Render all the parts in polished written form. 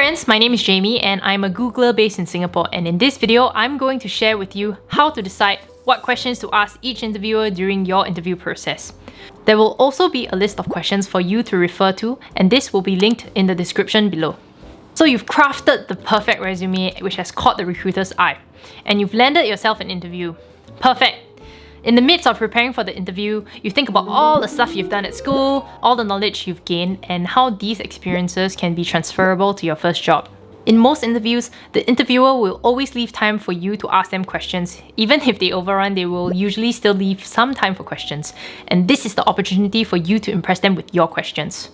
friends, my name is Jamie and I'm a Googler based in Singapore, and in this video, I'm going to share with you how to decide what questions to ask each interviewer during your interview process. There will also be a list of questions for you to refer to, and this will be linked in the description below. So you've crafted the perfect resume which has caught the recruiter's eye, and you've landed yourself an interview. Perfect! In the midst of preparing for the interview, you think about all the stuff you've done at school, all the knowledge you've gained, and how these experiences can be transferable to your first job. In most interviews, the interviewer will always leave time for you to ask them questions. Even if they overrun, they will usually still leave some time for questions. And this is the opportunity for you to impress them with your questions.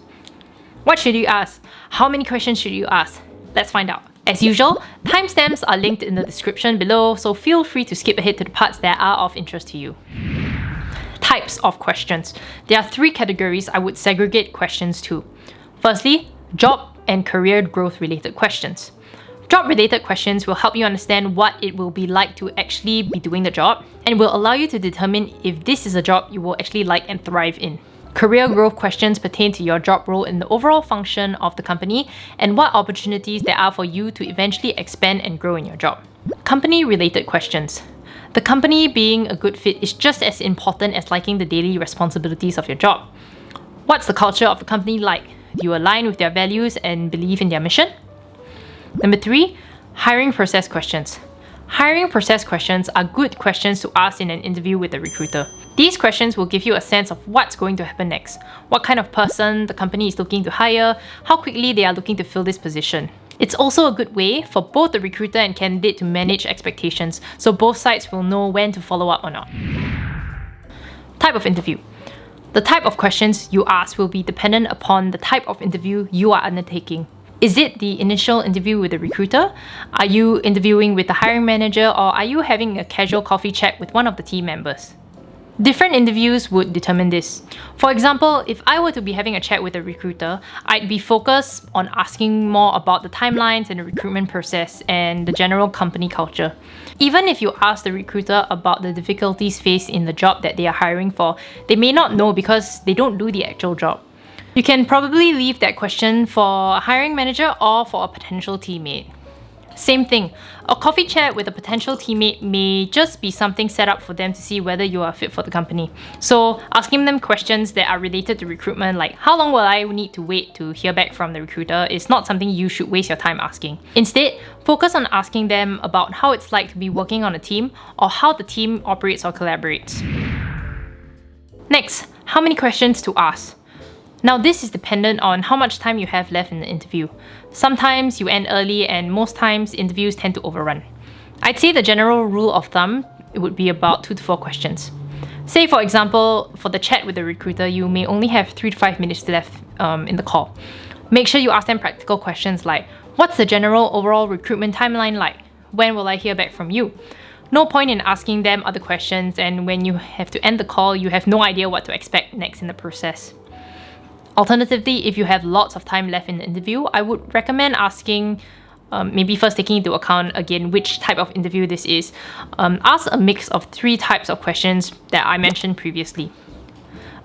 What should you ask? How many questions should you ask? Let's find out. As usual, timestamps are linked in the description below, so feel free to skip ahead to the parts that are of interest to you. Types of questions. There are three categories I would segregate questions to. Firstly, job and career growth related questions. Job related questions will help you understand what it will be like to actually be doing the job, and will allow you to determine if this is a job you will actually like and thrive in. Career growth questions pertain to your job role in the overall function of the company and what opportunities there are for you to eventually expand and grow in your job. Company-related questions. The company being a good fit is just as important as liking the daily responsibilities of your job. What's the culture of the company like? Do you align with their values and believe in their mission? Number 3, hiring process questions. Hiring process questions are good questions to ask in an interview with a recruiter. These questions will give you a sense of what's going to happen next, what kind of person the company is looking to hire, how quickly they are looking to fill this position. It's also a good way for both the recruiter and candidate to manage expectations, so both sides will know when to follow up or not. Type of interview. The type of questions you ask will be dependent upon the type of interview you are undertaking. Is it the initial interview with the recruiter? Are you interviewing with the hiring manager, or are you having a casual coffee chat with one of the team members? Different interviews would determine this. For example, if I were to be having a chat with a recruiter, I'd be focused on asking more about the timelines and the recruitment process and the general company culture. Even if you ask the recruiter about the difficulties faced in the job that they are hiring for, they may not know because they don't do the actual job. You can probably leave that question for a hiring manager or for a potential teammate. Same thing, a coffee chat with a potential teammate may just be something set up for them to see whether you are fit for the company. So asking them questions that are related to recruitment, like how long will I need to wait to hear back from the recruiter, is not something you should waste your time asking. Instead, focus on asking them about how it's like to be working on a team or how the team operates or collaborates. Next, how many questions to ask? Now this is dependent on how much time you have left in the interview. Sometimes you end early, and most times interviews tend to overrun. I'd say the general rule of thumb, it would be about 2 to 4 questions. Say for example, for the chat with the recruiter, you may only have 3 to 5 minutes left in the call. Make sure you ask them practical questions like, what's the general overall recruitment timeline like? When will I hear back from you? No point in asking them other questions, and when you have to end the call, you have no idea what to expect next in the process. Alternatively, if you have lots of time left in the interview, I would recommend asking, maybe first taking into account again which type of interview this is, ask a mix of 3 types of questions that I mentioned previously.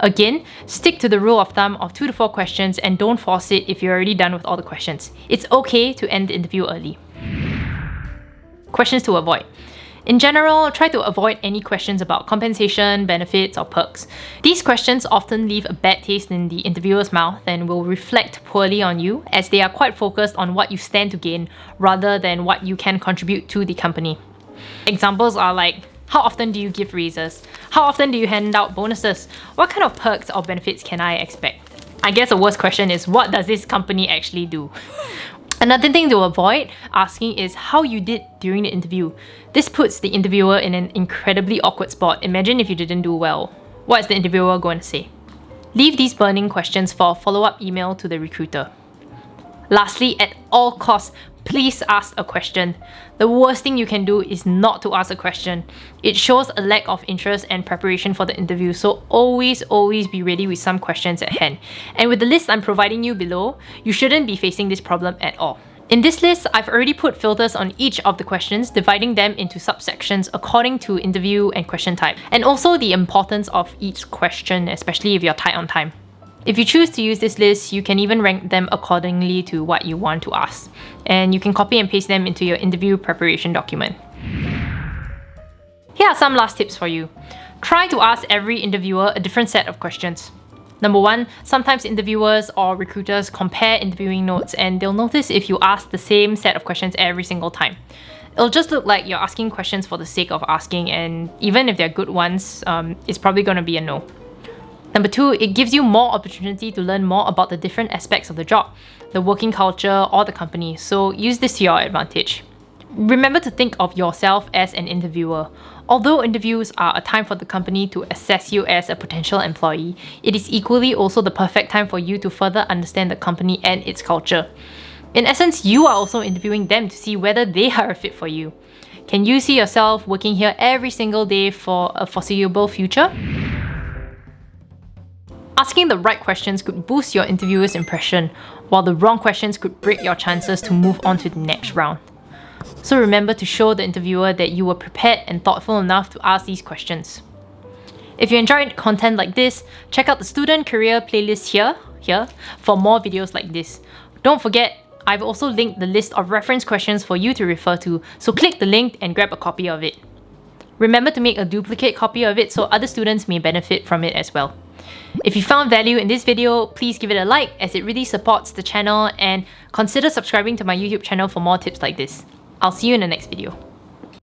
Again, stick to the rule of thumb of 2 to 4 questions and don't force it if you're already done with all the questions. It's okay to end the interview early. Questions to avoid. In general, try to avoid any questions about compensation, benefits, or perks. These questions often leave a bad taste in the interviewer's mouth and will reflect poorly on you, as they are quite focused on what you stand to gain rather than what you can contribute to the company. Examples are like, how often do you give raises? How often do you hand out bonuses? What kind of perks or benefits can I expect? I guess a worse question is, what does this company actually do? Another thing to avoid asking is how you did during the interview. This puts the interviewer in an incredibly awkward spot. Imagine if you didn't do well. What is the interviewer going to say? Leave these burning questions for a follow-up email to the recruiter. Lastly, at all costs, please ask a question. The worst thing you can do is not to ask a question. It shows a lack of interest and preparation for the interview, so always be ready with some questions at hand. And with the list I'm providing you below, you shouldn't be facing this problem at all. In this list, I've already put filters on each of the questions, dividing them into subsections according to interview and question type, and also the importance of each question, especially if you're tight on time. If you choose to use this list, you can even rank them accordingly to what you want to ask. And you can copy and paste them into your interview preparation document. Here are some last tips for you. Try to ask every interviewer a different set of questions. Number one, sometimes interviewers or recruiters compare interviewing notes and they'll notice if you ask the same set of questions every single time. It'll just look like you're asking questions for the sake of asking, and even if they're good ones, it's probably going to be a no. Number two, it gives you more opportunity to learn more about the different aspects of the job, the working culture, or the company, so use this to your advantage. Remember to think of yourself as an interviewer. Although interviews are a time for the company to assess you as a potential employee, it is equally also the perfect time for you to further understand the company and its culture. In essence, you are also interviewing them to see whether they are a fit for you. Can you see yourself working here every single day for a foreseeable future? Asking the right questions could boost your interviewer's impression, while the wrong questions could break your chances to move on to the next round. So remember to show the interviewer that you were prepared and thoughtful enough to ask these questions. If you enjoyed content like this, check out the student career playlist here for more videos like this. Don't forget, I've also linked the list of reference questions for you to refer to, so click the link and grab a copy of it. Remember to make a duplicate copy of it so other students may benefit from it as well. If you found value in this video, please give it a like as it really supports the channel, and consider subscribing to my YouTube channel for more tips like this. I'll see you in the next video.